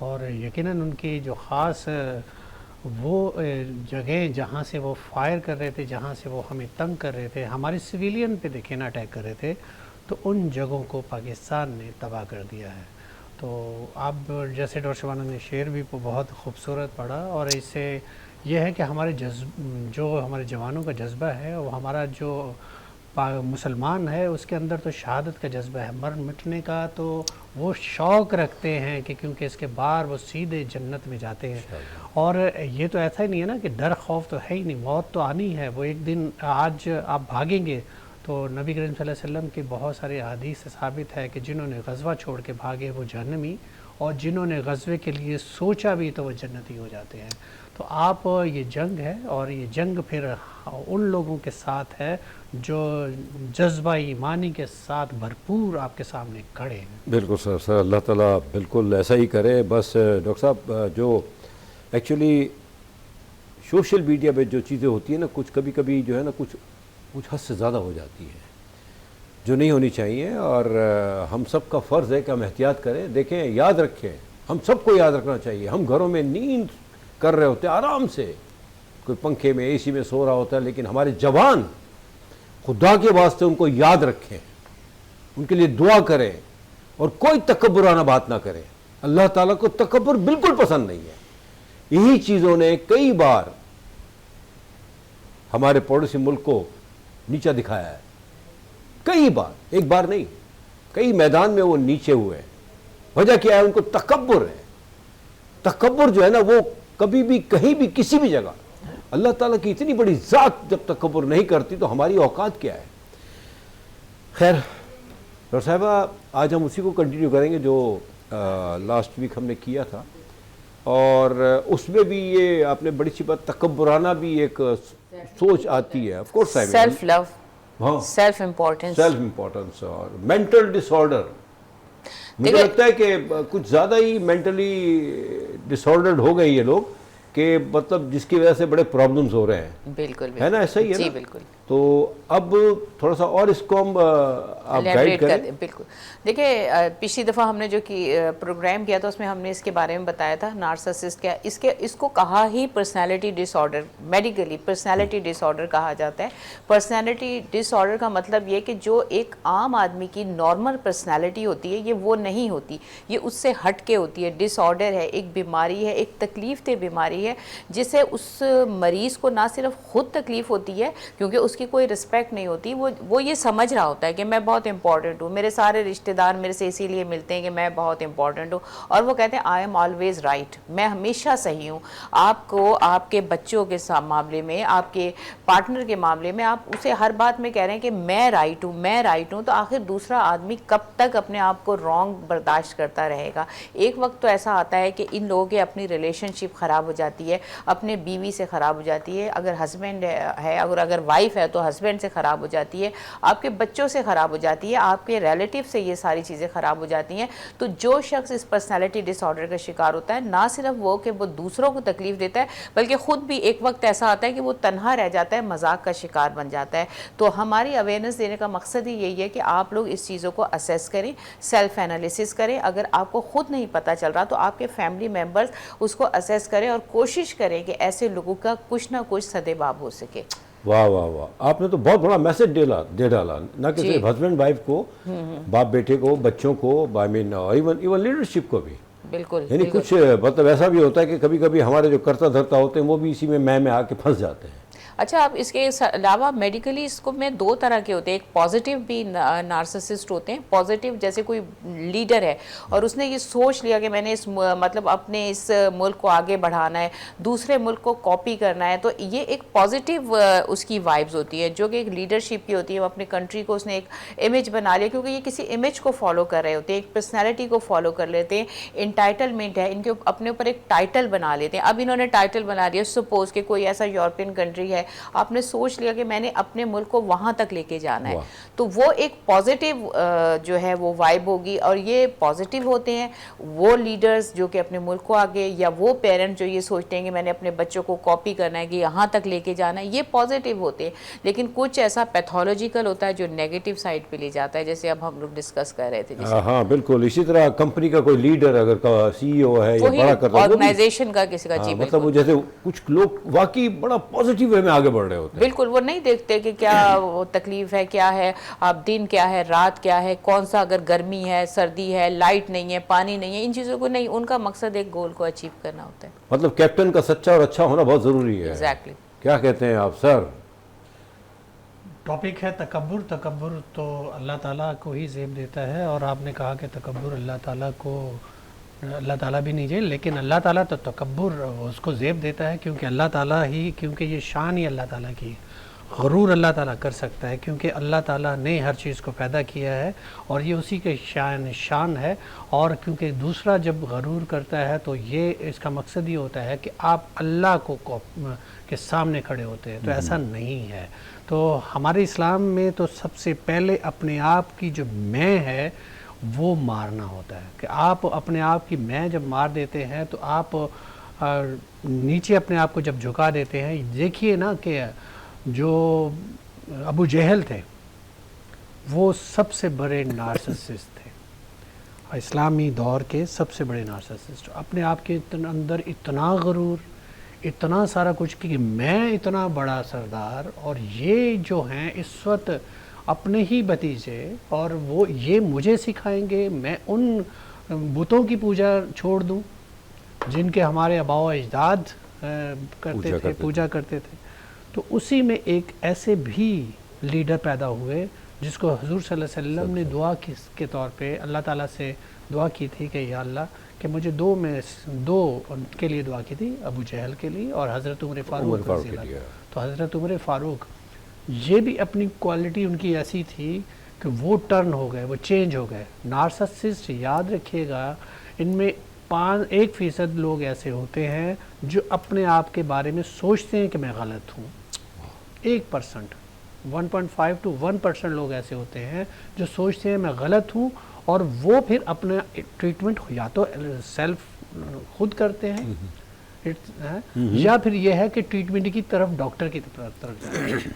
اور یقیناً ان کی جو خاص وہ جگہیں جہاں سے وہ فائر کر رہے تھے، جہاں سے وہ ہمیں تنگ کر رہے تھے، ہمارے سویلین پہ دیکھیں نا اٹیک کر رہے تھے، تو ان جگہوں کو پاکستان نے تباہ کر دیا ہے۔ تو اب جیسے ڈاکٹر شبانہ نے شعر بھی بہت خوبصورت پڑھا، اور اس سے یہ ہے کہ ہمارے جو ہمارے جوانوں کا جذبہ ہے، وہ ہمارا جو مسلمان ہے اس کے اندر تو شہادت کا جذبہ ہے، مر مٹنے کا تو وہ شوق رکھتے ہیں کہ کیونکہ اس کے بعد وہ سیدھے جنت میں جاتے ہیں۔ اور یہ تو ایسا ہی نہیں ہے نا کہ ڈر خوف تو ہے ہی نہیں، موت تو آنی ہے، وہ ایک دن آج آپ بھاگیں گے تو نبی کریم صلی اللہ علیہ وسلم کی بہت سارے احادیث سے ثابت ہے کہ جنہوں نے غزوہ چھوڑ کے بھاگے وہ جہنمی، اور جنہوں نے غزوے کے لیے سوچا بھی تو وہ جنتی ہو جاتے ہیں۔ تو آپ یہ جنگ ہے، اور یہ جنگ پھر ان لوگوں کے ساتھ ہے جو جذبہ ایمانی کے ساتھ بھرپور آپ کے سامنے کھڑے ہیں۔ بالکل سر، اللہ تعالیٰ بالکل ایسا ہی کرے۔ بس ڈاکٹر صاحب جو ایکچولی سوشل میڈیا پہ جو چیزیں ہوتی ہیں نا، کچھ کبھی کبھی جو ہے نا کچھ حد سے زیادہ ہو جاتی ہیں جو نہیں ہونی چاہیے، اور ہم سب کا فرض ہے کہ ہم احتیاط کریں۔ دیکھیں، یاد رکھیں، ہم سب کو یاد رکھنا چاہیے، ہم گھروں میں نیند کر رہے ہوتے ہیں آرام سے، کوئی پنکھے میں اے سی میں سو رہا ہوتا ہے، لیکن ہمارے جوان خدا کے واسطے ان کو یاد رکھیں، ان کے لیے دعا کریں، اور کوئی تکبرانہ بات نہ کریں۔ اللہ تعالیٰ کو تکبر بالکل پسند نہیں ہے۔ یہی چیزوں نے کئی بار ہمارے پڑوسی ملک کو نیچا دکھایا ہے، کئی بار، ایک بار نہیں، کئی میدان میں وہ نیچے ہوئے ہیں۔ وجہ کیا ہے؟ ان کو تکبر ہے۔ تکبر جو ہے نا وہ کبھی بھی کہیں بھی کسی بھی جگہ، اللہ تعالیٰ کی اتنی بڑی ذات جب تکبر نہیں کرتی تو ہماری اوقات کیا ہے؟ خیر ڈاکٹر صاحبہ، آج ہم اسی کو کنٹینیو کریں گے جو لاسٹ ویک ہم نے کیا تھا، اور اس میں بھی یہ آپ نے بڑی سی بات، تکبرانہ بھی ایک سوچ آتی ہے، آف کورس سیلف لو، ہاں، سیلف امپورٹنس، سیلف امپورٹنس اور مینٹل ڈس آرڈر۔ مجھے لگتا ہے کہ کچھ زیادہ ہی مینٹلی ڈس آرڈرڈ ہو گئے یہ لوگ، کہ مطلب جس کی وجہ سے بڑے پرابلمز ہو رہے ہیں، بالکل ہے نا؟ ایسا ہی ہے جی نا؟ بالکل۔ تو اب تھوڑا سا اور اس کو ہم آپ گائیڈ کریں۔ بالکل، دیکھیں پچھلی دفعہ ہم نے جو پروگرام کیا تھا اس میں ہم نے اس کے بارے میں بتایا تھا، نارسسسٹ کیا، اس کو کہا ہی پرسنالٹی ڈس آرڈر، میڈیکلی پرسنالٹی ڈس آرڈر کہا جاتا ہے۔ پرسنالٹی ڈس آرڈر کا مطلب یہ کہ جو ایک عام آدمی کی نارمل پرسنالٹی ہوتی ہے یہ وہ نہیں ہوتی، یہ اس سے ہٹ کے ہوتی ہے۔ ڈس آرڈر ہے، ایک بیماری ہے، ایک تکلیف دہ بیماری ہے، جسے اس مریض کو نہ صرف خود تکلیف ہوتی ہے کیونکہ اس کی کوئی رسپیکٹ نہیں ہوتی، وہ یہ سمجھ رہا ہوتا ہے کہ میں بہت امپورٹنٹ ہوں، میرے سارے رشتہ دار میرے سے اسی لیے ملتے ہیں کہ میں بہت امپورٹنٹ ہوں، اور وہ کہتے ہیں آئی ایم آلویز رائٹ، میں ہمیشہ صحیح ہوں۔ آپ کو آپ کے بچوں کے معاملے میں، آپ کے پارٹنر کے معاملے میں آپ اسے ہر بات میں کہہ رہے ہیں کہ میں رائٹ ہوں، میں رائٹ ہوں، تو آخر دوسرا آدمی کب تک اپنے آپ کو رانگ برداشت کرتا رہے گا؟ ایک وقت تو ایسا آتا ہے کہ ان لوگوں کے اپنی ریلیشن شپ خراب ہو جاتی ہے، اپنے بیوی سے خراب ہو جاتی ہے، اگر ہسبینڈ ہے، اگر وائف ہے تو ہسبینڈ سے خراب ہو جاتی ہے، آپ کے بچوں سے خراب ہو جاتی ہے، آپ کے ریلیٹیو سے یہ ساری چیزیں خراب ہو جاتی ہیں۔ تو جو شخص اس پرسنالٹی ڈس آرڈر کا شکار ہوتا ہے، نہ صرف وہ کہ وہ دوسروں کو تکلیف دیتا ہے بلکہ خود بھی ایک وقت ایسا آتا ہے کہ وہ تنہا رہ جاتا ہے، مذاق کا شکار بن جاتا ہے۔ تو ہماری اویئرنیس دینے کا مقصد ہی یہی ہے کہ آپ لوگ اس چیزوں کو اسیس کریں، سیلف انالیسس کریں۔ اگر آپ کو خود نہیں پتہ چل رہا تو آپ کے فیملی ممبرز اس کو اسیس کریں اور کوشش کریں کہ ایسے لوگوں کا کچھ نہ کچھ سدباب ہو سکے۔ واہ واہ واہ، آپ نے تو بہت بڑا میسج دے ڈالا، نہ کہ صرف ہسبینڈ وائف کو، باپ بیٹے کو، بچوں کو، ایون لیڈرشپ کو بھی۔ بالکل، یعنی کچھ مطلب ایسا بھی ہوتا ہے کہ کبھی کبھی ہمارے جو کرتا دھرتا ہوتے ہیں وہ بھی اسی میں آ کے پھنس جاتے ہیں۔ اچھا، اب اس کے علاوہ میڈیکلی اس کو میں دو طرح کے ہوتے ہیں، ایک پازیٹیو بھی نارسسسٹ ہوتے ہیں۔ پازیٹیو جیسے کوئی لیڈر ہے اور اس نے یہ سوچ لیا کہ میں نے مطلب اپنے اس ملک کو آگے بڑھانا ہے، دوسرے ملک کو کاپی کرنا ہے، تو یہ ایک پازیٹیو اس کی وائبز ہوتی ہے جو کہ ایک لیڈرشپ کی ہوتی ہے۔ وہ اپنے کنٹری کو اس نے ایک امیج بنا لیا کیونکہ یہ کسی امیج کو فالو کر رہے ہوتے ہیں، ایک پرسنالٹی کو فالو کر لیتے ہیں۔ انٹائٹلمنٹ ہے، ان کے اپنے اوپر ایک ٹائٹل بنا لیتے ہیں۔ اب انہوں نے ٹائٹل بنا دیا، سپوز کہ کوئی ایسا یورپین کنٹری ہے آپ نے سوچ لیا کہ میں نے اپنے ملک کو وہاں تک لے کے جانا ہے, تو وہ ایک پازیٹیو جو ہے وہ وائب ہوگی. اور یہ پازیٹیو ہوتے ہیں وہ لیڈرز جو کہ اپنے ملک کو آگے, یا وہ پیرنٹ جو یہ سوچتے ہیں کہ میں نے اپنے بچوں کو کاپی کرنا ہے کہ یہاں تک لے کے جانا ہے, یہ پازیٹیو ہوتے ہیں. لیکن کچھ ایسا پیتھولوجیکل ہوتا ہے جو نیگیٹو سائڈ پہ لے جاتا ہے, جیسے اب ہم لوگ ڈسکس کر رہے تھے. ہاں بالکل, اسی طرح کمپنی کا کوئی لیڈر اگر سی ای او ہے یا بڑا کرتا ہے آرگنائزیشن کا کسی کا, جی مطلب وہ جیسے کچھ لوگ واقعی بڑا پازیٹیو وے میں آگے بڑھ رہے ہوتے ہیں. بالکل, وہ نہیں دیکھتے کہ کیا وہ تکلیف ہے, کیا ہے اب دن کیا ہے, رات کیا ہے, کون سا اگر گرمی ہے, سردی ہے, لائٹ نہیں ہے, پانی نہیں ہے, ان چیزوں کو نہیں. ان کا مقصد ایک گول کو اچیو کرنا ہوتا ہے. مطلب کیپٹن کا سچا اور اچھا ہونا بہت ضروری ہے. ایگزیکٹلی. کیا کہتے ہیں آپ سر؟ ٹاپک ہے تکبر. تکبر تو اللہ تعالیٰ کو ہی زیب دیتا ہے, اور آپ نے کہا کہ تکبر اللہ تعالیٰ کو اللہ تعالیٰ بھی نہیں جائے, لیکن اللہ تعالیٰ تو تکبر اس کو زیب دیتا ہے, کیونکہ اللہ تعالیٰ ہی, کیونکہ یہ شان ہی اللہ تعالیٰ کی. غرور اللہ تعالیٰ کر سکتا ہے کیونکہ اللہ تعالیٰ نے ہر چیز کو پیدا کیا ہے اور یہ اسی کے شان ہے. اور کیونکہ دوسرا جب غرور کرتا ہے تو یہ اس کا مقصد یہ ہوتا ہے کہ آپ اللہ کو کے سامنے کھڑے ہوتے ہیں, تو ایسا نہیں ہے. تو ہمارے اسلام میں تو سب سے پہلے اپنے آپ کی جو میں ہے وہ مارنا ہوتا ہے, کہ آپ اپنے آپ کی میں جب مار دیتے ہیں تو آپ نیچے اپنے آپ کو جب جھکا دیتے ہیں. دیکھیے نا کہ جو ابو جہل تھے وہ سب سے بڑے نارسسسٹ تھے, اسلامی دور کے سب سے بڑے نارسسسٹ. اپنے آپ کے اندر اتنا غرور, اتنا سارا کچھ کہ میں اتنا بڑا سردار, اور یہ جو ہیں اس وقت اپنے ہی بھتیجے, اور وہ یہ مجھے سکھائیں گے, میں ان بتوں کی پوجا چھوڑ دوں جن کے ہمارے آباء و اجداد پوجا کرتے تھے. تو اسی میں ایک ایسے بھی لیڈر پیدا ہوئے جس کو حضور صلی اللہ علیہ وسلم نے دعا کے طور پہ اللہ تعالیٰ سے دعا کی تھی کہ یا اللہ, کہ مجھے دو کے لیے دعا کی تھی, ابو جہل کے لیے اور حضرت عمر فاروق رضی اللہ. تو حضرت عمر فاروق یہ بھی اپنی کوالٹی ان کی ایسی تھی کہ وہ ٹرن ہو گئے, وہ چینج ہو گئے. نارسسسٹ یاد رکھیے گا, ان میں 1% لوگ ایسے ہوتے ہیں جو اپنے آپ کے بارے میں سوچتے ہیں کہ میں غلط ہوں. 1%, 1.5 to 1% لوگ ایسے ہوتے ہیں جو سوچتے ہیں میں غلط ہوں, اور وہ پھر اپنا ٹریٹمنٹ یا تو سیلف خود کرتے ہیں یا پھر یہ ہے کہ ٹریٹمنٹ کی طرف ڈاکٹر کی طرف جاتے ہیں.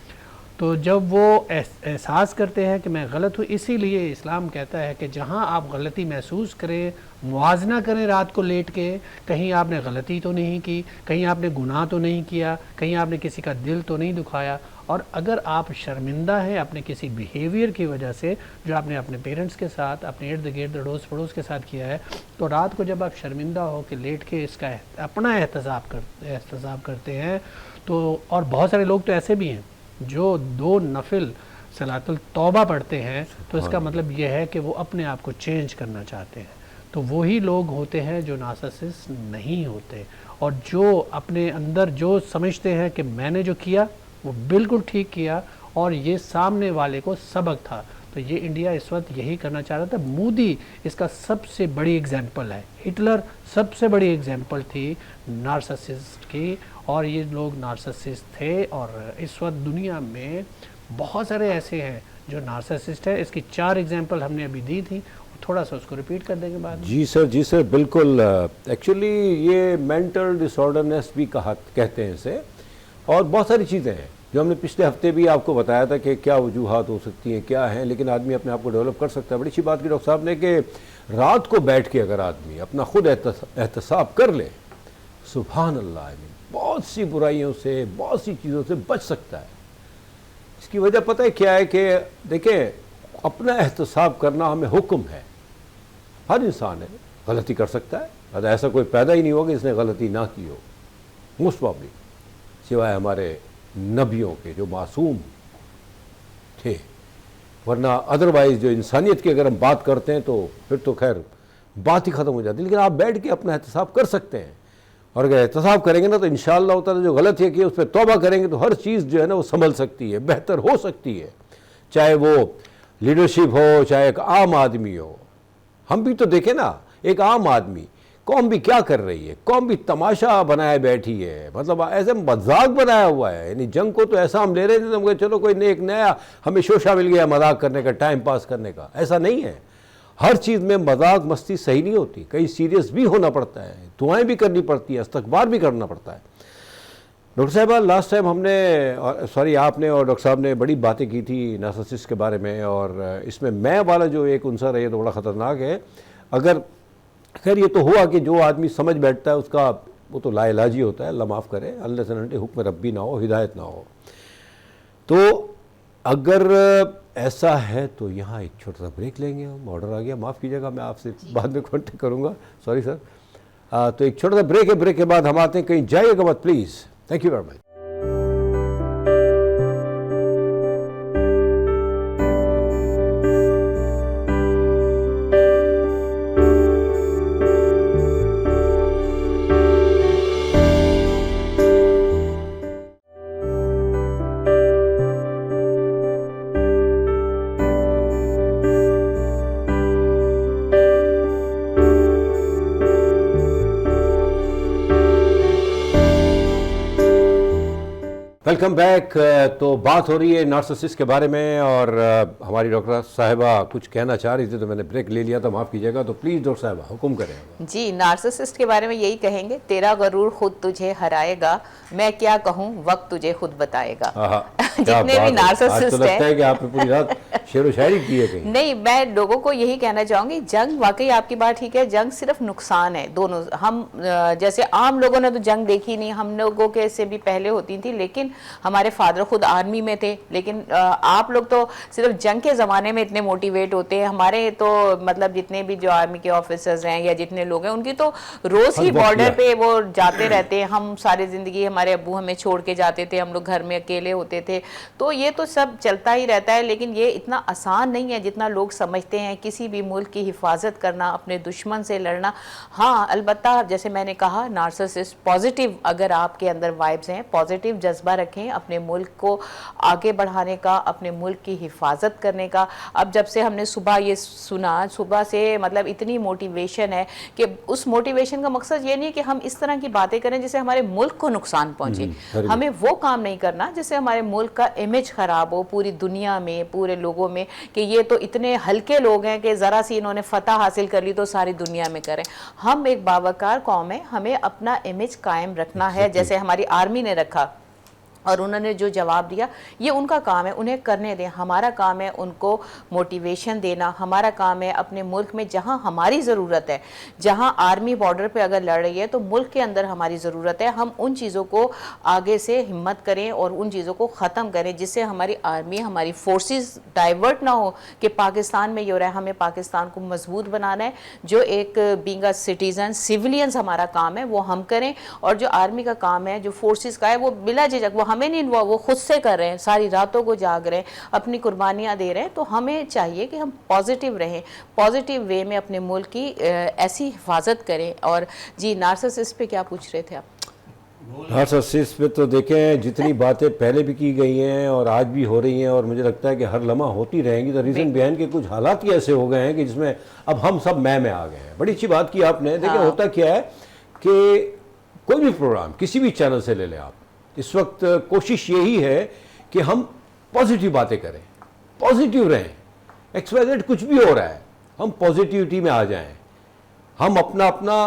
تو جب وہ احساس کرتے ہیں کہ میں غلط ہوں, اسی لیے اسلام کہتا ہے کہ جہاں آپ غلطی محسوس کریں, موازنہ کریں رات کو لیٹ کے, کہیں آپ نے غلطی تو نہیں کی, کہیں آپ نے گناہ تو نہیں کیا, کہیں آپ نے کسی کا دل تو نہیں دکھایا. اور اگر آپ شرمندہ ہیں اپنے کسی بیہیویئر کی وجہ سے جو آپ نے اپنے پیرنٹس کے ساتھ, اپنے ارد گرد اڑوس پڑوس کے ساتھ کیا ہے, تو رات کو جب آپ شرمندہ ہو کے لیٹ کے اس کا اپنا احتساب کرتے ہیں, تو اور بہت سارے لوگ تو ایسے بھی ہیں جو 2 نفل صلاۃ التوبہ پڑھتے ہیں, تو اس کا مطلب یہ ہے کہ وہ اپنے آپ کو چینج کرنا چاہتے ہیں. تو وہی لوگ ہوتے ہیں جو نارسسسٹ نہیں ہوتے, اور جو اپنے اندر جو سمجھتے ہیں کہ میں نے جو کیا وہ بالکل ٹھیک کیا اور یہ سامنے والے کو سبق تھا. تو یہ انڈیا اس وقت یہی کرنا چاہ رہا تھا. مودی اس کا سب سے بڑی ایگزامپل ہے, ہٹلر سب سے بڑی ایگزامپل تھی نارسسسٹ کی, اور یہ لوگ نارسسسٹ تھے. اور اس وقت دنیا میں بہت سارے ایسے ہیں جو نارسسسٹ ہیں. اس کی 4 ایگزامپل ہم نے ابھی دی تھی, تھوڑا سا اس کو ریپیٹ کر دیں گے بعد. جی سر بالکل. ایکچولی یہ مینٹل ڈس آرڈرنیس بھی کہتے ہیں اسے, اور بہت ساری چیزیں ہیں جو ہم نے پچھلے ہفتے بھی آپ کو بتایا تھا کہ کیا وجوہات ہو سکتی ہیں, کیا ہیں, لیکن آدمی اپنے آپ کو ڈیولپ کر سکتا ہے. بڑی اچھی بات کی ڈاکٹر صاحب نے کہ رات کو بیٹھ کے اگر آدمی اپنا خود احتساب کر لے, سبحان اللہ, بہت سی برائیوں سے, بہت سی چیزوں سے بچ سکتا ہے. اس کی وجہ پتہ ہے کیا ہے کہ دیکھیں, اپنا احتساب کرنا ہمیں حکم ہے. ہر انسان ہے, غلطی کر سکتا ہے, ایسا کوئی پیدا ہی نہیں ہوگا جس نے غلطی نہ کی ہو, موسٹ پرابلی, سوائے ہمارے نبیوں کے جو معصوم تھے. ورنہ ادروائز جو انسانیت کی اگر ہم بات کرتے ہیں تو پھر تو خیر بات ہی ختم ہو جاتی ہے. لیکن آپ بیٹھ کے اپنا احتساب کر سکتے ہیں, اور اگر احتساب کریں گے نا تو انشاءاللہ تعالی جو غلطی کی ہے اس پہ توبہ کریں گے تو ہر چیز جو ہے نا وہ سنبھل سکتی ہے, بہتر ہو سکتی ہے. چاہے وہ لیڈرشپ ہو, چاہے ایک عام آدمی ہو. ہم بھی تو دیکھیں نا, ایک عام آدمی قوم بھی کیا کر رہی ہے, قوم بھی تماشا بنائے بیٹھی ہے, مطلب ایسے مذاق بنایا ہوا ہے. یعنی جنگ کو تو ایسا ہم لے رہے تھے کہ چلو کوئی ایک نیا ہمیں شوشہ مل گیا مذاق کرنے کا, ٹائم پاس کرنے کا. ایسا نہیں ہے. ہر چیز میں مذاق مستی صحیح نہیں ہوتی, کہیں سیریس بھی ہونا پڑتا ہے, دعائیں بھی کرنی پڑتی ہیں, استغفار بھی کرنا پڑتا ہے. ڈاکٹر صاحبہ, لاسٹ ٹائم ہم نے سوری آپ نے اور ڈاکٹر صاحب نے بڑی باتیں کی تھی نارسسسٹ کے بارے میں, اور اس میں والا جو ایک عنصر ہے یہ تو بڑا خطرناک ہے. اگر خیر یہ تو ہوا کہ جو آدمی سمجھ بیٹھتا ہے اس کا وہ تو لا علاجی ہوتا ہے, اللہ معاف کرے, اللہ سے ننٹے حکم ربی نہ ہو, ہدایت نہ ہو. تو اگر ایسا ہے تو یہاں ایک چھوٹا سا بریک لیں گے ہم. آرڈر آ گیا, معاف کیجیے گا, میں آپ سے بعد میں کانٹیکٹ کروں گا, سوری سر. تو ایک چھوٹا سا بریک ہے, بریک کے بعد ہم آتے ہیں. کہیں جائیے گا مت please. Thank you very much. Welcome back. تو بات ہو رہی ہے نارسسسٹ کے بارے میں, اور ہماری ڈاکٹر صاحبہ کچھ کہنا چاہ رہی تھی تو میں نے بریک لے لیا تھا, معاف کیجیے گا. تو پلیز ڈاکٹر صاحبہ حکم کریں. جی, نارسسسٹ کے بارے میں یہی کہیں گے, تیرا غرور خود تجھے ہرائے گا, میں کیا کہوں وقت تجھے خود بتائے گا. جتنے بھی نارسسسٹ ہیں, لگتا ہے کہ آپ نے پوری رات شعر و شاعری کی ہے کہیں. نہیں, میں لوگوں کو یہی کہنا چاہوں گی, جنگ واقعی آپ کی بات ٹھیک ہے, جنگ صرف نقصان ہے دونوں. ہم جیسے عام لوگوں نے تو جنگ دیکھی نہیں, ہم لوگوں کے سے بھی پہلے ہوتی تھی, لیکن ہمارے فادر خود آرمی میں تھے. لیکن آپ لوگ تو صرف جنگ کے زمانے میں اتنے موٹیویٹ ہوتے ہیں. ہمارے تو مطلب جتنے بھی جو آرمی کے آفیسرز ہیں یا جتنے لوگ ہیں, ان کی تو روز ہی بارڈر پہ وہ جاتے رہتے ہیں. ہم ساری زندگی ہمارے ابو ہمیں چھوڑ کے جاتے تھے, ہم لوگ گھر میں اکیلے ہوتے تھے. تو یہ تو سب چلتا ہی رہتا ہے, لیکن یہ اتنا آسان نہیں ہے جتنا لوگ سمجھتے ہیں. کسی بھی ملک کی حفاظت کرنا, اپنے دشمن سے لڑنا, ہاں البتہ جیسے میں نے کہا نارسسسٹ پازیٹیو, اگر آپ کے اندر وائبز ہیں, پازیٹیو جذبہ رکھیں اپنے ملک کو آگے بڑھانے کا, اپنے ملک کی حفاظت کرنے کا. اب جب سے ہم نے صبح یہ سنا, صبح سے مطلب اتنی موٹیویشن ہے کہ اس موٹیویشن کا مقصد یہ نہیں کہ ہم اس طرح کی باتیں کریں جس سے ہمارے ملک کو نقصان پہنچے. ہمیں وہ کام نہیں کرنا جس سے ہمارے ملک کا امیج خراب ہو پوری دنیا میں, پورے لوگوں میں, کہ یہ تو اتنے ہلکے لوگ ہیں کہ ذرا سی انہوں نے فتح حاصل کر لی تو ساری دنیا میں کریں. ہم ایک باوقار قوم ہے, ہمیں اپنا امیج قائم رکھنا ہے, جیسے ہماری آرمی نے رکھا, اور انہوں نے جو جواب دیا یہ ان کا کام ہے, انہیں کرنے دیں. ہمارا کام ہے ان کو موٹیویشن دینا, ہمارا کام ہے اپنے ملک میں جہاں ہماری ضرورت ہے, جہاں آرمی بارڈر پہ اگر لڑ رہی ہے تو ملک کے اندر ہماری ضرورت ہے, ہم ان چیزوں کو آگے سے ہمت کریں اور ان چیزوں کو ختم کریں جس سے ہماری آرمی, ہماری فورسز ڈائیورٹ نہ ہو کہ پاکستان میں یہ ہو رہا ہے. ہمیں پاکستان کو مضبوط بنانا ہے. جو ایک بینگ اے سٹیزن, سیولینز ہمارا کام ہے وہ ہم کریں, اور جو آرمی کا کام ہے, جو فورسز کا ہے, وہ بلا جھجک, وہ ہمیں نہیں انوالو, وہ خود سے کر رہے ہیں, ساری راتوں کو جاگ رہے ہیں, اپنی قربانیاں دے رہے ہیں. تو ہمیں چاہیے کہ ہم پازیٹیو رہیں, پازیٹیو وے میں اپنے ملک کی ایسی حفاظت کریں. اور جی, نارسسسٹ پہ کیا پوچھ رہے تھے آپ؟ نارسسسٹ پہ تو دیکھیں جتنی باتیں پہلے بھی کی گئی ہیں اور آج بھی ہو رہی ہیں, اور مجھے لگتا ہے کہ ہر لمحہ ہوتی رہیں گی. تو ریزن بیہائنڈ کے کچھ حالات ہی ایسے ہو گئے ہیں کہ جس میں اب ہم سب میں آ گئے ہیں. بڑی اچھی بات کی آپ نے. دیکھیں ہوتا کیا ہے کہ کوئی بھی پروگرام کسی بھی چینل سے لے لیں آپ, اس وقت کوشش یہی ہے کہ ہم پازیٹیو باتیں کریں, پازیٹیو رہیں. ایکس وائی زیڈ کچھ بھی ہو رہا ہے, ہم پازیٹیوٹی میں آ جائیں, ہم اپنا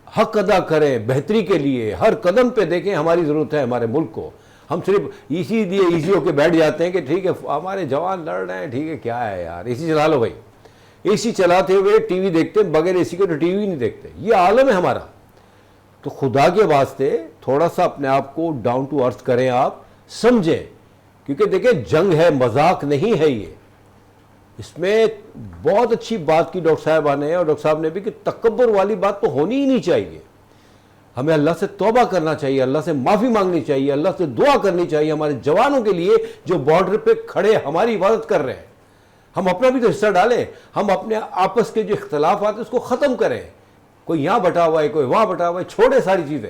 حق ادا کریں بہتری کے لیے. ہر قدم پہ دیکھیں ہماری ضرورت ہے ہمارے ملک کو. ہم صرف اسی لیے ایزی ہو کے بیٹھ جاتے ہیں کہ ٹھیک ہے ہمارے جوان لڑ رہے ہیں, ٹھیک ہے کیا ہے یار, اے سی چلا لو بھائی. اے سی چلاتے ہوئے ٹی وی دیکھتے, بغیر اے سی کے تو ٹی وی نہیں دیکھتے. یہ عالم ہے ہمارا. تو خدا کے واسطے تھوڑا سا اپنے آپ کو ڈاؤن ٹو ارتھ کریں, آپ سمجھیں, کیونکہ دیکھیں جنگ ہے, مذاق نہیں ہے یہ. اس میں بہت اچھی بات کی ڈاکٹر صاحبہ نے اور ڈاکٹر صاحب نے بھی کہ تکبر والی بات تو ہونی ہی نہیں چاہیے. ہمیں اللہ سے توبہ کرنا چاہیے, اللہ سے معافی مانگنی چاہیے, اللہ سے دعا کرنی چاہیے ہمارے جوانوں کے لیے جو بارڈر پہ کھڑے ہماری حفاظت کر رہے ہیں. ہم اپنا بھی تو حصہ ڈالیں, ہم اپنے آپس کے جو اختلافات ہیں اس کو ختم کریں. کوئی یہاں بٹا ہوا ہے, کوئی وہاں بٹا ہوا ہے, چھوڑے ساری چیزیں.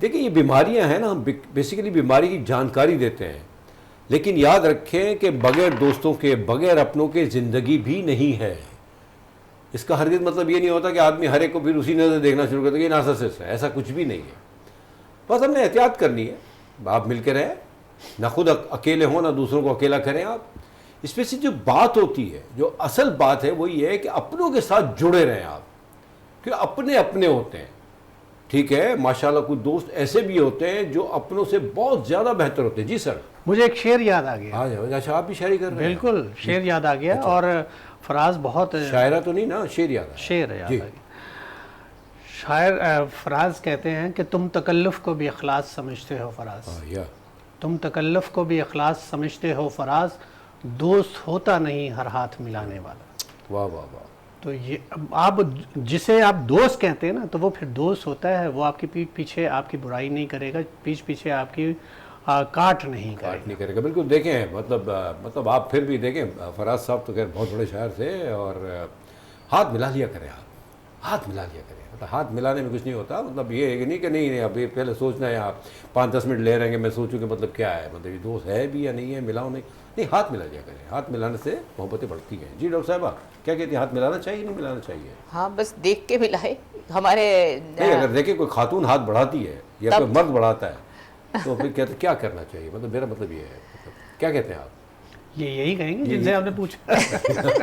دیکھیں یہ بیماریاں ہیں نا, ہم بیسیکلی بیماری کی جانکاری دیتے ہیں, لیکن یاد رکھیں کہ بغیر دوستوں کے, بغیر اپنوں کے زندگی بھی نہیں ہے. اس کا ہرگز مطلب یہ نہیں ہوتا کہ آدمی ہر ایک کو پھر اسی نظر دیکھنا شروع کرتا ہے کہ یہ نارسسسٹ ہے, ایسا کچھ بھی نہیں ہے. بس ہم نے احتیاط کرنی ہے, آپ مل کے رہیں, نہ خود اکیلے ہوں نہ دوسروں کو اکیلا کریں آپ. اس میں سے جو بات ہوتی ہے, جو اصل بات ہے وہ یہ ہے کہ اپنوں کے ساتھ جڑے رہیں آپ, کہ اپنے اپنے ہوتے ہیں. ٹھیک ہے, ماشاءاللہ کچھ دوست ایسے بھی ہوتے ہیں جو اپنوں سے بہت زیادہ بہتر ہوتے ہیں. جی سر, مجھے ایک شعر یاد آ گیا. اچھا آپ بھی شاعری کر رہے ہیں؟ بالکل شعر یاد آ گیا. اور فراز بہت شاعرہ تو نہیں نا, شعر یاد ہے. شعر یاد آ گیا. شاعر فراز کہتے ہیں کہ تم تکلف کو بھی اخلاص سمجھتے ہو فراز, تم تکلف کو بھی اخلاص سمجھتے ہو فراز, دوست ہوتا نہیں ہر ہاتھ ملانے والا. واہ واہ واہ. تو یہ آپ جسے آپ دوست کہتے ہیں نا, تو وہ پھر دوست ہوتا ہے, وہ آپ کی پیٹھ پیچھے آپ کی برائی نہیں کرے گا, پیچھے آپ کی کاٹ نہیں کرے گا. بالکل. دیکھیں مطلب آپ پھر بھی دیکھیں, فراز صاحب تو خیر بہت بڑے شاعر تھے, اور ہاتھ ملا لیا کریں آپ, ہاتھ ملا لیا کریں. مطلب ہاتھ ملانے میں کچھ نہیں ہوتا, مطلب یہ ہے کہ نہیں کہ نہیں اب یہ پہلے سوچنا ہے آپ 5-10 منٹ لے رہیں گے, میں سوچوں کہ مطلب کیا ہے, مطلب یہ دوست ہے بھی یا نہیں ہے, ملاؤ نہیں, ہاتھ ملا لیا کریں. ہاتھ ملانے سے محبتیں بڑھتی ہیں. جی ڈاکٹر صاحبہ کیا کہتی ہیں, ہاتھ ملانا چاہیے نہیں ملانا چاہیے؟ ہاں بس دیکھ کے ملائے. ہمارے نہیں, اگر دیکھیں کوئی خاتون ہاتھ بڑھاتی ہے یا کوئی مرد بڑھاتا ہے تو پھر کہتے کیا کرنا چاہیے, مطلب میرا مطلب یہ ہے, کیا کہتے ہیں آپ؟ یہی کہیں گے جن سے آپ نے پوچھا.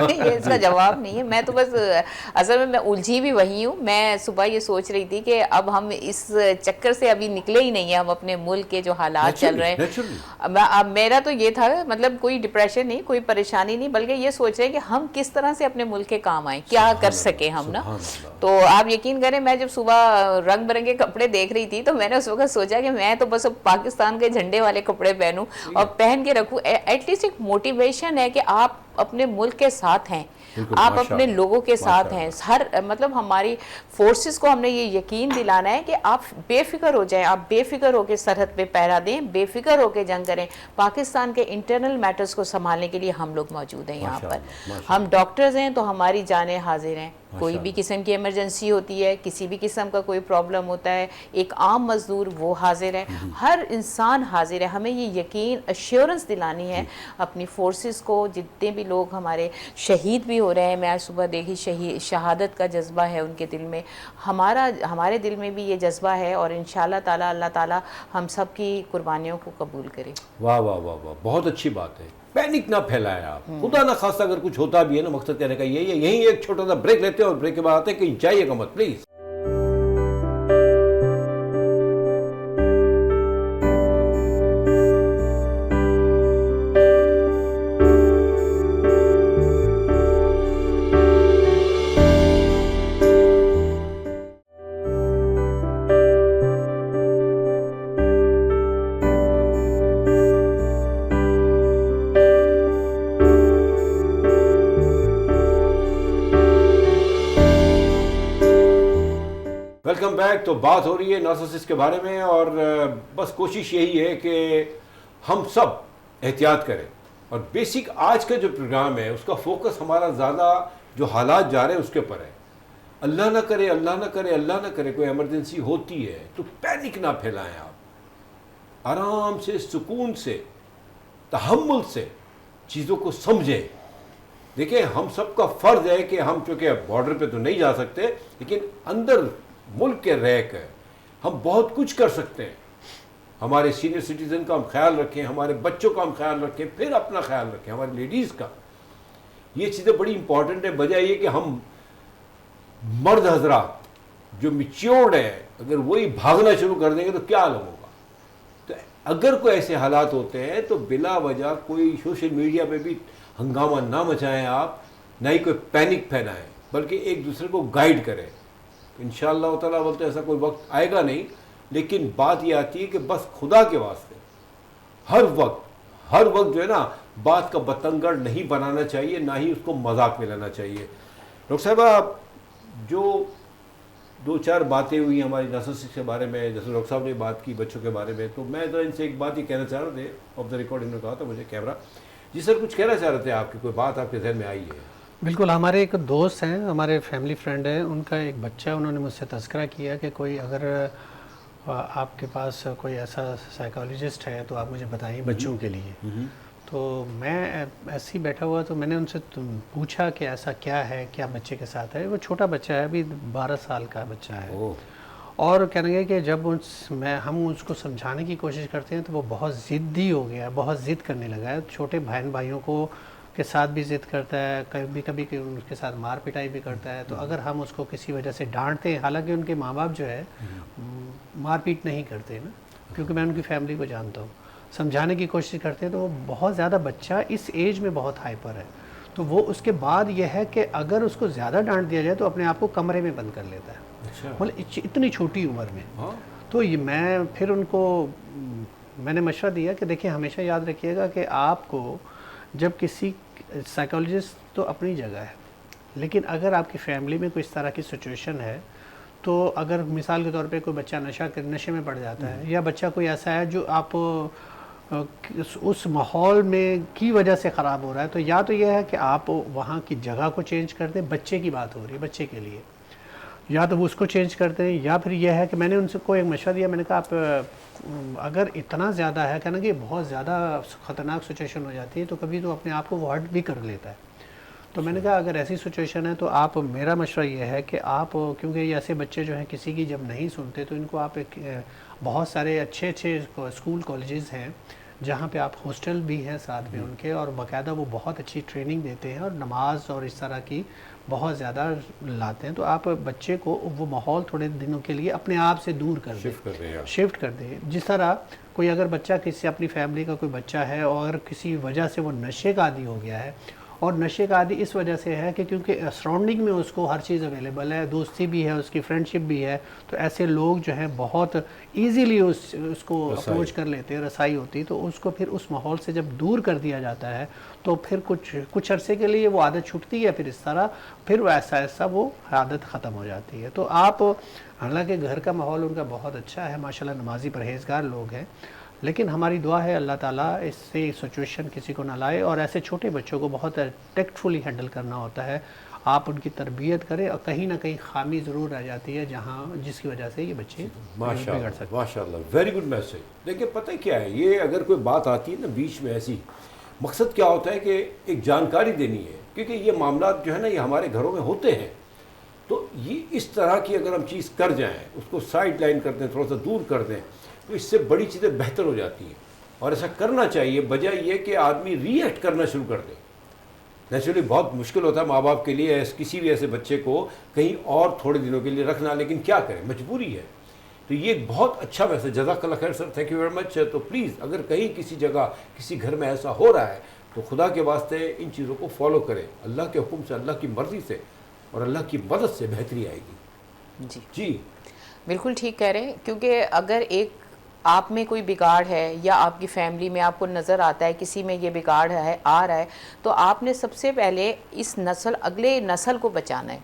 یہ اس کا جواب نہیں ہے. میں تو بس اصل میں الجھی بھی وہی ہوں. میں صبح یہ سوچ رہی تھی کہ اب ہم اس چکر سے ابھی نکلے ہی نہیں ہیں, ہم اپنے ملک کے جو حالات چل رہے ہیں. اب میرا تو یہ تھا, مطلب کوئی ڈپریشن نہیں, کوئی پریشانی نہیں, بلکہ یہ سوچ رہے ہیں کہ ہم کس طرح سے اپنے ملک کے کام آئیں, کیا کر سکیں ہم نا. تو آپ یقین کریں, میں جب صبح رنگ برنگے کپڑے دیکھ رہی تھی تو میں نے اس وقت سوچا کہ میں تو بس اب پاکستان کے جھنڈے والے کپڑے پہنوں اور پہن کے رکھوں. ایٹ لیسٹ ایک موٹیویشن ہے کہ آپ اپنے ملک کے ساتھ ہیں, آپ اپنے لوگوں کے ساتھ ہیں. ہر مطلب ہماری فورسز کو ہم نے یہ یقین دلانا ہے کہ آپ بے فکر ہو جائیں, آپ بے فکر ہو کے سرحد پہ پہرا دیں, بے فکر ہو کے جنگ کریں. پاکستان کے انٹرنل میٹرز کو سنبھالنے کے لیے ہم لوگ موجود ہیں یہاں پر. ہم ڈاکٹرز ہیں تو ہماری جانیں حاضر ہیں. کوئی بھی قسم کی ایمرجنسی ہوتی ہے, کسی بھی قسم کا کوئی پرابلم ہوتا ہے, ایک عام مزدور وہ حاضر ہے, ہر انسان حاضر ہے. ہمیں یہ یقین ایشورنس دلانی ہے اپنی فورسز کو. جتنے بھی لوگ ہمارے شہید بھی ہو رہے ہیں, میں آج صبح دیکھی شہادت کا جذبہ ہے ان کے دل میں, ہمارے دل میں بھی یہ جذبہ ہے, اور انشاءاللہ تعالی اللہ تعالی ہم سب کی قربانیوں کو قبول کرے. واہ واہ واہ واہ, بہت اچھی بات ہے. پینک نہ پھیلائیں آپ, خدا نہ خواستہ اگر کچھ ہوتا بھی ہے نا, مقصد کہنے کا یہی ہے. یہیں ایک چھوٹا سا بریک لیتے ہیں اور بریک کے بعد آتے ہیں, کہیں جائیے گا مت پلیز. Welcome back. تو بات ہو رہی ہے نارسسسٹ کے بارے میں, اور بس کوشش یہی ہے کہ ہم سب احتیاط کریں. اور بیسک آج کا جو پروگرام ہے اس کا فوکس ہمارا زیادہ جو حالات جا رہے ہیں اس کے اوپر ہے. اللہ نہ کرے, اللہ نہ کرے, اللہ نہ کرے کوئی ایمرجنسی ہوتی ہے تو پینک نہ پھیلائیں آپ. آرام سے, سکون سے, تحمل سے چیزوں کو سمجھیں. دیکھیں ہم سب کا فرض ہے کہ ہم چونکہ بارڈر پہ تو نہیں جا سکتے, لیکن اندر ملک کے رہ کر ہم بہت کچھ کر سکتے ہیں. ہمارے سینئر سٹیزن کا ہم خیال رکھیں, ہمارے بچوں کا ہم خیال رکھیں, پھر اپنا خیال رکھیں, ہماری لیڈیز کا. یہ چیزیں بڑی امپورٹنٹ ہیں. بجائے یہ کہ ہم مرد حضرات جو میچیورڈ ہیں اگر وہی بھاگنا شروع کر دیں گے تو کیا عالم ہوگا. تو اگر کوئی ایسے حالات ہوتے ہیں تو بلا وجہ کوئی سوشل میڈیا پہ بھی ہنگامہ نہ مچائیں آپ, نہ ہی کوئی پینک پھیلائیں, بلکہ ایک دوسرے کو گائیڈ کریں. انشاءاللہ تعالیٰ بولتے ایسا کوئی وقت آئے گا نہیں, لیکن بات یہ آتی ہے کہ بس خدا کے واسطے ہر وقت جو ہے نا بات کا بتنگڑ نہیں بنانا چاہیے, نہ ہی اس کو مذاق میں لینا چاہیے. ڈاکٹر صاحبہ جو 2-4 باتیں ہوئی ہماری نارسسسٹ کے بارے میں, جیسے ڈاکٹر صاحب نے بات کی بچوں کے بارے میں, تو میں تو ان سے ایک بات یہ کہنا چاہ رہے تھے. آف دا ریکارڈ انہوں نے کہا تھا مجھے کیمرہ. جی سر کچھ کہنا چاہ رہے تھے آپ کی, کوئی بات آپ کے ذہن میں آئی ہے؟ بالکل. ہمارے ایک دوست ہیں, ہمارے فیملی فرینڈ ہیں, ان کا ایک بچہ, انہوں نے مجھ سے تذکرہ کیا کہ کوئی اگر آپ کے پاس کوئی ایسا سائیکالوجسٹ ہے تو آپ مجھے بتائیں بچوں کے لیے. تو میں ایسے ہی بیٹھا ہوا تو میں نے ان سے پوچھا کہ ایسا کیا ہے، کیا بچے کے ساتھ ہے. وہ چھوٹا بچہ ہے، ابھی 12 سال کا بچہ ہے. اور کہنے لگے کہ جب ہم اس کو سمجھانے کی کوشش کرتے ہیں تو وہ بہت ضدی ہو گیا ہے، بہت ضد کرنے لگا ہے. چھوٹے بہن بھائیوں کو کے ساتھ بھی ضد کرتا ہے، کبھی کبھی ان کے ساتھ مار پٹائی بھی کرتا ہے. تو اگر ہم اس کو کسی وجہ سے ڈانٹتے ہیں، حالانکہ ان کے ماں باپ جو ہے مار پیٹ نہیں کرتے نا، کیونکہ میں ان کی فیملی کو جانتا ہوں، سمجھانے کی کوشش کرتے ہیں تو وہ بہت زیادہ بچہ اس ایج میں بہت ہائپر ہے. تو وہ اس کے بعد یہ ہے کہ اگر اس کو زیادہ ڈانٹ دیا جائے تو اپنے آپ کو کمرے میں بند کر لیتا ہے، مطلب اتنی چھوٹی عمر میں. تو یہ میں پھر ان کو میں نے مشورہ دیا کہ دیکھیں ہمیشہ یاد رکھیے گا کہ آپ کو جب کسی سائیکالوجسٹ تو اپنی جگہ ہے، لیکن اگر آپ کی فیملی میں کوئی اس طرح کی سچویشن ہے تو اگر مثال کے طور پہ کوئی بچہ نشے میں پڑ جاتا ہے، یا بچہ کوئی ایسا ہے جو آپ اس ماحول میں کی وجہ سے خراب ہو رہا ہے، تو یا تو یہ ہے کہ آپ وہاں کی جگہ کو چینج کر دیں. بچے کی بات ہو رہی ہے، بچے کے لیے، یا تو وہ اس کو چینج کر دیں، یا پھر یہ ہے کہ میں نے ان سے کو ایک مشورہ دیا. میں نے کہا آپ اگر اتنا زیادہ ہے کہ نا کہ بہت زیادہ خطرناک سچویشن ہو جاتی ہے تو کبھی تو اپنے آپ کو وہ ہرٹ بھی کر لیتا ہے. تو میں نے کہا اگر ایسی سچویشن ہے تو آپ، میرا مشورہ یہ ہے کہ آپ، کیونکہ یہ ایسے بچے جو ہیں کسی کی جب نہیں سنتے تو ان کو آپ ایک بہت سارے اچھے اسکول کالجز ہیں جہاں پہ آپ ہاسٹل بھی ہیں ساتھ میں ان کے، اور باقاعدہ وہ بہت اچھی ٹریننگ دیتے ہیں اور نماز اور اس طرح کی بہت زیادہ لاتے ہیں. تو آپ بچے کو وہ ماحول تھوڑے دنوں کے لیے اپنے آپ سے دور کر دیں، شفٹ کر دیں. جس طرح کوئی اگر بچہ کسی اپنی فیملی کا کوئی بچہ ہے اور کسی وجہ سے وہ نشے کا عادی ہو گیا ہے، اور نشے کا عادی اس وجہ سے ہے کہ کیونکہ سراؤنڈنگ میں اس کو ہر چیز اویلیبل ہے، دوستی بھی ہے، اس کی فرینڈشپ بھی ہے، تو ایسے لوگ جو ہیں بہت ایزیلی اس کو اپروچ کر لیتے ہیں، رسائی ہوتی. تو اس کو پھر اس ماحول سے جب دور کر دیا جاتا ہے تو پھر کچھ عرصے کے لیے وہ عادت چھوٹتی ہے، پھر اس طرح پھر وہ ایسا وہ عادت ختم ہو جاتی ہے. تو آپ، حالانکہ گھر کا ماحول ان کا بہت اچھا ہے، ماشاءاللہ نمازی پرہیزگار لوگ ہیں، لیکن ہماری دعا ہے اللہ تعالیٰ اس سے سچویشن کسی کو نہ لائے. اور ایسے چھوٹے بچوں کو بہت ٹیکٹفلی ہینڈل کرنا ہوتا ہے. آپ ان کی تربیت کریں، اور کہیں نہ کہیں خامی ضرور رہ جاتی ہے جس کی وجہ سے یہ بچے بگڑ سکتے ہیں. ماشاء اللہ، ویری گڈ میسج. دیکھیں پتہ کیا ہے، یہ اگر کوئی بات آتی ہے نا بیچ میں ایسی، مقصد کیا ہوتا ہے کہ ایک جانکاری دینی ہے، کیونکہ یہ معاملات جو ہے نا یہ ہمارے گھروں میں ہوتے ہیں. تو یہ اس طرح کی اگر ہم چیز کر جائیں، اس کو سائڈ لائن کر دیں، تھوڑا سا دور کر دیں، تو اس سے بڑی چیزیں بہتر ہو جاتی ہیں. اور ایسا کرنا چاہیے، بجائے یہ کہ آدمی ری ایکٹ کرنا شروع کر دے. نیچرلی بہت مشکل ہوتا ہے ماں باپ کے لیے کسی بھی ایسے بچے کو کہیں اور تھوڑے دنوں کے لیے رکھنا، لیکن کیا کریں، مجبوری ہے. تو یہ ایک بہت اچھا میسج، جزاک اللہ خیر سر، تھینک یو ویری مچ. تو پلیز اگر کہیں کسی جگہ کسی گھر میں ایسا ہو رہا ہے تو خدا کے واسطے ان چیزوں کو فالو کریں، اللہ کے حکم سے، اللہ کی مرضی سے، اور اللہ کی مدد سے بہتری آئے گی. جی بالکل ٹھیک کہہ رہے ہیں. کیونکہ اگر ایک آپ میں کوئی بگاڑ ہے یا آپ کی فیملی میں آپ کو نظر آتا ہے کسی میں یہ بگاڑ ہے آ رہا ہے، تو آپ نے سب سے پہلے اس اگلے نسل کو بچانا ہے.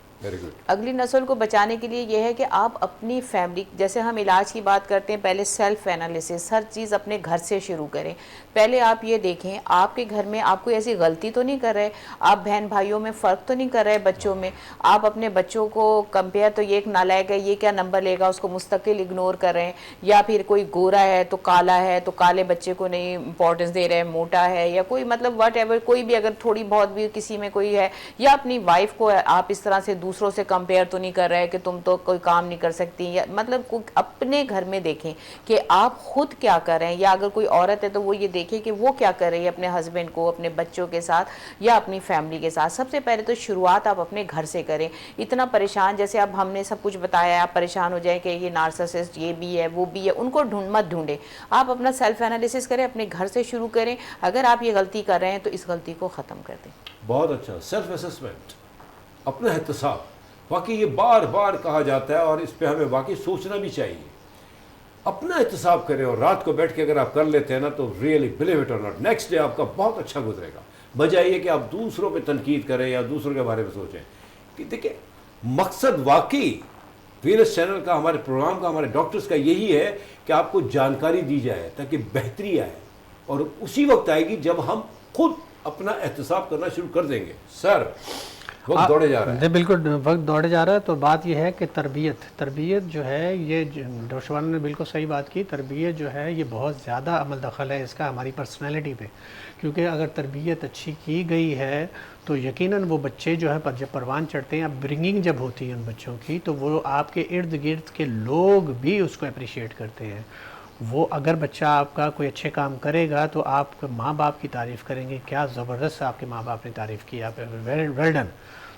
اگلی نسل کو بچانے کے لیے یہ ہے کہ آپ اپنی فیملی، جیسے ہم علاج کی بات کرتے ہیں، پہلے سیلف انالیسس، ہر چیز اپنے گھر سے شروع کریں. پہلے آپ یہ دیکھیں آپ کے گھر میں آپ کوئی ایسی غلطی تو نہیں کر رہے، آپ بہن بھائیوں میں فرق تو نہیں کر رہے بچوں میں، آپ اپنے بچوں کو کمپیئر، تو یہ ایک نالائق ہے، یہ کیا نمبر لے گا، اس کو مستقل اگنور کر رہے ہیں. یا پھر کوئی گورا ہے تو کالا ہے تو کالے بچے کو نہیں امپورٹنس دے رہے ہیں، موٹا ہے، یا کوئی مطلب واٹ ایور، کوئی بھی اگر تھوڑی بہت بھی کسی میں کوئی ہے، یا اپنی وائف کو آپ اس طرح سے دوسروں سے کمپیئر تو نہیں کر رہے کہ تم تو کوئی کام نہیں کر سکتی. یا مطلب اپنے گھر میں دیکھیں کہ آپ خود کیا کر رہے ہیں، یا اگر کوئی عورت ہے تو وہ یہ دیکھے کہ وہ کیا کر رہی ہے اپنے ہسبینڈ کو، اپنے بچوں کے ساتھ، یا اپنی فیملی کے ساتھ. سب سے پہلے تو شروعات آپ اپنے گھر سے کریں. اتنا پریشان، جیسے اب ہم نے سب کچھ بتایا، آپ پریشان ہو جائیں کہ یہ نارسسسٹ یہ بھی ہے وہ بھی ہے، ان کو مت ڈھونڈیں. آپ اپنا سیلف انالیسس کریں، اپنے گھر سے شروع کریں. اگر آپ یہ غلطی کر رہے ہیں تو اس غلطی کو ختم کر دیں. بہت اچھا. سیلف اسسمنٹ، اپنا احتساب، واقعی یہ بار بار کہا جاتا ہے اور اس پہ ہمیں واقعی سوچنا بھی چاہیے. اپنا احتساب کریں، اور رات کو بیٹھ کے اگر آپ کر لیتے ہیں نا تو ریئلی بلیو اٹ اور ناٹ، نیکسٹ ڈے آپ کا بہت اچھا گزرے گا، بجائے یہ کہ آپ دوسروں پہ تنقید کریں یا دوسروں کے بارے میں سوچیں. کہ دیکھیں مقصد واقعی وینس چینل کا، ہمارے پروگرام کا، ہمارے ڈاکٹرز کا یہی ہے کہ آپ کو جانکاری دی جائے تاکہ بہتری آئے، اور اسی وقت آئے گی جب ہم خود اپنا احتساب کرنا شروع کر دیں گے. سر وقت دوڑے جا رہا ہے. جی بالکل وقت دوڑے جا رہا ہے. تو بات یہ ہے کہ تربیت جو ہے یہ ڈاکٹر شبانہ نے بالکل صحیح بات کی. تربیت جو ہے یہ بہت زیادہ عمل دخل ہے اس کا ہماری پرسنالٹی پہ, کیونکہ اگر تربیت اچھی کی گئی ہے تو یقیناً وہ بچے جو ہے جب پروان چڑھتے ہیں, اب برنگنگ جب ہوتی ہے ان بچوں کی, تو وہ آپ کے ارد گرد کے لوگ بھی اس کو اپریشیٹ کرتے ہیں. وہ اگر بچہ آپ کا کوئی اچھے کام کرے گا تو آپ ماں باپ کی تعریف کریں گے, کیا زبردست آپ کے ماں باپ نے تعریف کی, آپ ویل ڈن.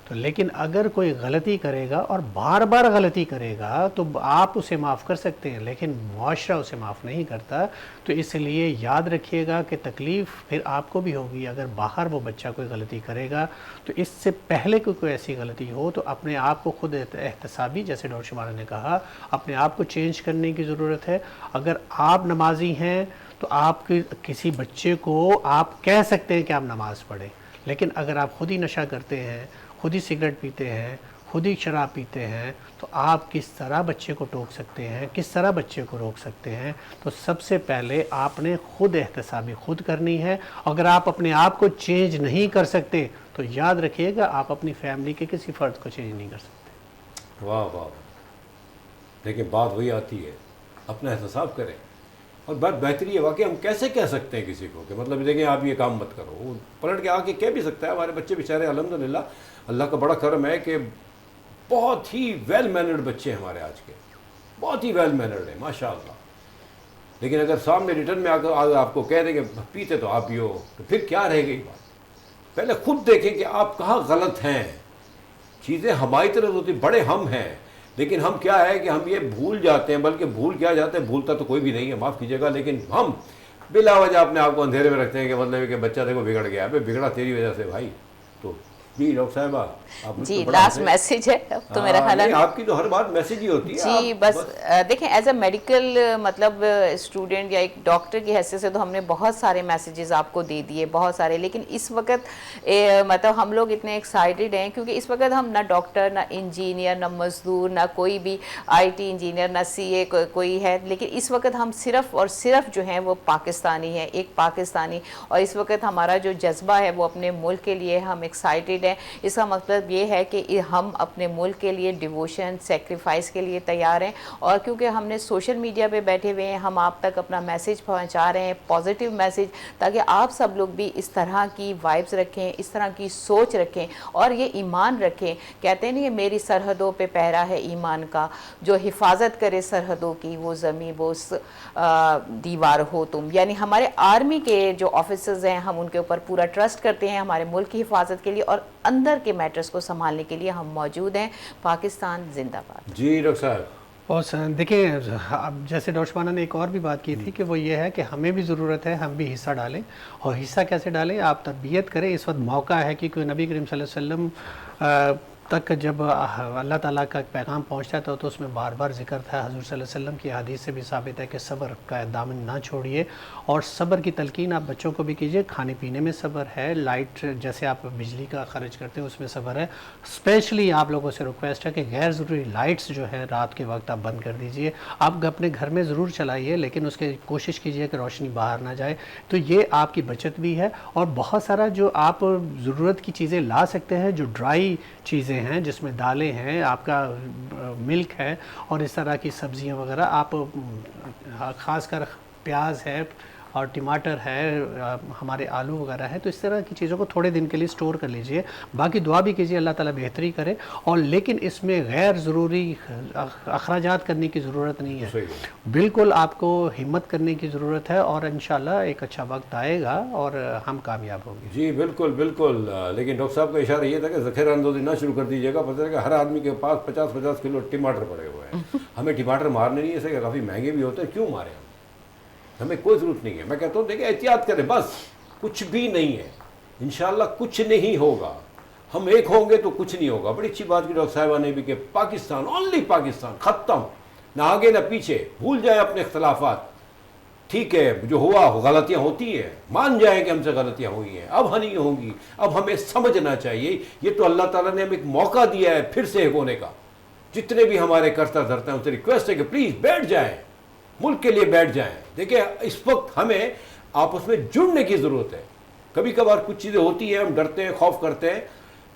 تو لیکن اگر کوئی غلطی کرے گا اور بار بار غلطی کرے گا تو آپ اسے معاف کر سکتے ہیں, لیکن معاشرہ اسے معاف نہیں کرتا. تو اس لیے یاد رکھیے گا کہ تکلیف پھر آپ کو بھی ہوگی اگر باہر وہ بچہ کوئی غلطی کرے گا. تو اس سے پہلے کوئی ایسی غلطی ہو تو اپنے آپ کو خود احتسابی, جیسے ڈاکٹر شبانہ نے کہا, اپنے آپ کو چینج کرنے کی ضرورت ہے. اگر آپ نمازی ہیں تو آپ کسی بچے کو آپ کہہ سکتے ہیں کہ آپ نماز پڑھیں, لیکن اگر آپ خود ہی نشہ کرتے ہیں, خود ہی سگریٹ پیتے ہیں, خود ہی شراب پیتے ہیں, تو آپ کس طرح بچے کو ٹوک سکتے ہیں, کس طرح بچے کو روک سکتے ہیں؟ تو سب سے پہلے آپ نے خود احتسابی خود کرنی ہے. اگر آپ اپنے آپ کو چینج نہیں کر سکتے تو یاد رکھیے گا آپ اپنی فیملی کے کسی فرد کو چینج نہیں کر سکتے. واہ واہ. لیکن بات وہی آتی ہے, اپنا احتساب کریں. اور بات بہتری ہے واقعی, ہم کیسے کہہ سکتے ہیں کسی کو کہ مطلب دیکھیں آپ یہ کام مت کرو, وہ پلٹ کے آ کے کہہ بھی سکتا ہے. ہمارے بچے بیچارے الحمدللہ اللہ کا بڑا کرم ہے کہ بہت ہی ویل مینرڈ بچے ہیں ہمارے آج کے, بہت ہی ویل مینرڈ ہیں ماشاء اللہ. لیکن اگر سامنے ریٹرن میں آ کر آپ کو کہہ دیں کہ پیتے تو آپ بھی ہو, تو پھر کیا رہے گی بات؟ پہلے خود دیکھیں کہ آپ کہاں غلط ہیں. چیزیں ہماری طرف ہوتی, بڑے ہم ہیں, لیکن ہم کیا ہے کہ ہم یہ بھول جاتے ہیں, بلکہ بھول کیا جاتے ہیں, بھولتا تو کوئی بھی نہیں ہے, معاف کیجیے گا, لیکن ہم بلا وجہ اپنے آپ کو اندھیرے میں رکھتے ہیں کہ مطلب کہ بچہ دیکھو بگڑ گیا. ابے بگڑا تیری وجہ سے بھائی. تو جی ڈاکٹر صاحبہ جی لاسٹ میسیج ہے تو میرا خیال ہے آپ کی تو ہر بات میسیج ہی ہوتی ہے. جی بس دیکھیں ایز اے میڈیکل مطلب اسٹوڈنٹ یا ایک ڈاکٹر کی حیثیت سے تو ہم نے بہت سارے میسیجز آپ کو دے دیے, بہت سارے, لیکن اس وقت مطلب ہم لوگ اتنے ایکسائٹیڈ ہیں کیونکہ اس وقت ہم نہ ڈاکٹر, نہ انجینئر, نہ مزدور, نہ کوئی بھی آئی ٹی انجینئر, نہ سی اے کوئی ہے, لیکن اس وقت ہم صرف اور صرف جو ہیں وہ پاکستانی ہیں, ایک پاکستانی. اور اس وقت ہمارا جو جذبہ ہے وہ اپنے ملک کے لیے, ہم ایکسائٹیڈ ہیں. اس کا مطلب یہ ہے کہ ہم اپنے ملک کے لیے ڈیووشن, سیکریفائس کے لیے تیار ہیں. اور کیونکہ ہم نے سوشل میڈیا پہ بیٹھے ہوئے ہیں, ہم آپ تک اپنا میسیج پہنچا رہے ہیں, پازیٹیو میسیج, تاکہ آپ سب لوگ بھی اس طرح کی وائبز رکھیں, اس طرح کی سوچ رکھیں اور یہ ایمان رکھیں. کہتے نہیں میری سرحدوں پہ پہرا ہے ایمان کا, جو حفاظت کرے سرحدوں کی وہ زمیں وہ دیوار ہو تم. یعنی ہمارے آرمی کے جو آفیسرز ہیں ہم ان کے اوپر پورا ٹرسٹ کرتے ہیں ہمارے ملک کی حفاظت کے لیے, اور اندر کے میٹرز کو سنبھالنے کے لیے ہم موجود ہیں. پاکستان زندہ باد. جی ڈاکٹر صاحب. اور دیکھیں اب جیسے ڈاکٹر شبانہ نے ایک اور بھی بات کی تھی کہ وہ یہ ہے کہ ہمیں بھی ضرورت ہے ہم بھی حصہ ڈالیں. اور حصہ کیسے ڈالیں؟ آپ تربیت کریں. اس وقت موقع ہے کہ کوئی نبی کریم صلی اللہ علیہ وسلم تک جب اللہ تعالیٰ کا پیغام پہنچتا تھا تو اس میں بار بار ذکر تھا. حضور صلی اللہ علیہ وسلم کی حدیث سے بھی ثابت ہے کہ صبر کا دامن نہ چھوڑیے, اور صبر کی تلقین آپ بچوں کو بھی کیجیے. کھانے پینے میں صبر ہے, لائٹ جیسے آپ بجلی کا خرچ کرتے ہیں اس میں صبر ہے. اسپیشلی آپ لوگوں سے ریکویسٹ ہے کہ غیر ضروری لائٹس جو ہے رات کے وقت آپ بند کر دیجئے. آپ اپنے گھر میں ضرور چلائیے لیکن اس کے کوشش کیجیے کہ روشنی باہر نہ جائے. تو یہ آپ کی بچت بھی ہے. اور بہت سارا جو آپ ضرورت کی چیزیں لا سکتے ہیں, جو ڈرائی چیزیں ہیں جس میں دالیں ہیں, آپ کا ملک ہے اور اس طرح کی سبزیاں وغیرہ, آپ خاص کر پیاز ہے اور ٹماٹر ہے, ہمارے آلو وغیرہ ہے, تو اس طرح کی چیزوں کو تھوڑے دن کے لیے سٹور کر لیجئے. باقی دعا بھی کیجئے اللہ تعالیٰ بہتری کرے, اور لیکن اس میں غیر ضروری اخراجات کرنے کی ضرورت نہیں ہے. بالکل آپ کو ہمت کرنے کی ضرورت ہے اور انشاءاللہ ایک اچھا وقت آئے گا اور ہم کامیاب ہوں گے. جی بالکل بالکل. لیکن ڈاکٹر صاحب کا اشارہ یہ تھا کہ ذخیرہ اندوزی نہ شروع کر دیجیے گا. پتہ ہے کہ ہر آدمی کے پاس 50-50 کلو ٹماٹر پڑے ہوئے ہیں. ہمیں ٹماٹر مارنے نہیں, ایسے کہ کافی مہنگے بھی ہوتے ہیں, کیوں مارے ہم؟ ہمیں کوئی ضرورت نہیں ہے. میں کہتا ہوں دیکھیں احتیاط کریں, بس کچھ بھی نہیں ہے, انشاءاللہ کچھ نہیں ہوگا. ہم ایک ہوں گے تو کچھ نہیں ہوگا. بڑی اچھی بات کی ڈاکٹر صاحبہ نے بھی کہ پاکستان, اونلی پاکستان, ختم, نہ آگے نہ پیچھے. بھول جائیں اپنے اختلافات. ٹھیک ہے جو ہوا غلطیاں ہوتی ہیں, مان جائیں کہ ہم سے غلطیاں ہوئی ہیں, اب نہیں ہوں گی. اب ہمیں سمجھنا چاہیے یہ تو اللہ تعالیٰ نے ہمیں ایک موقع دیا ہے پھر سے ایک ہونے کا. جتنے بھی ہمارے کرتا دھرتا ہیں ان سے ریکویسٹ ہے کہ پلیز بیٹھ جائیں, ملک کے لیے بیٹھ جائیں. دیکھیں اس وقت ہمیں آپس میں جڑنے کی ضرورت ہے. کبھی کبھار کچھ چیزیں ہوتی ہیں, ہم ڈرتے ہیں, خوف کرتے ہیں.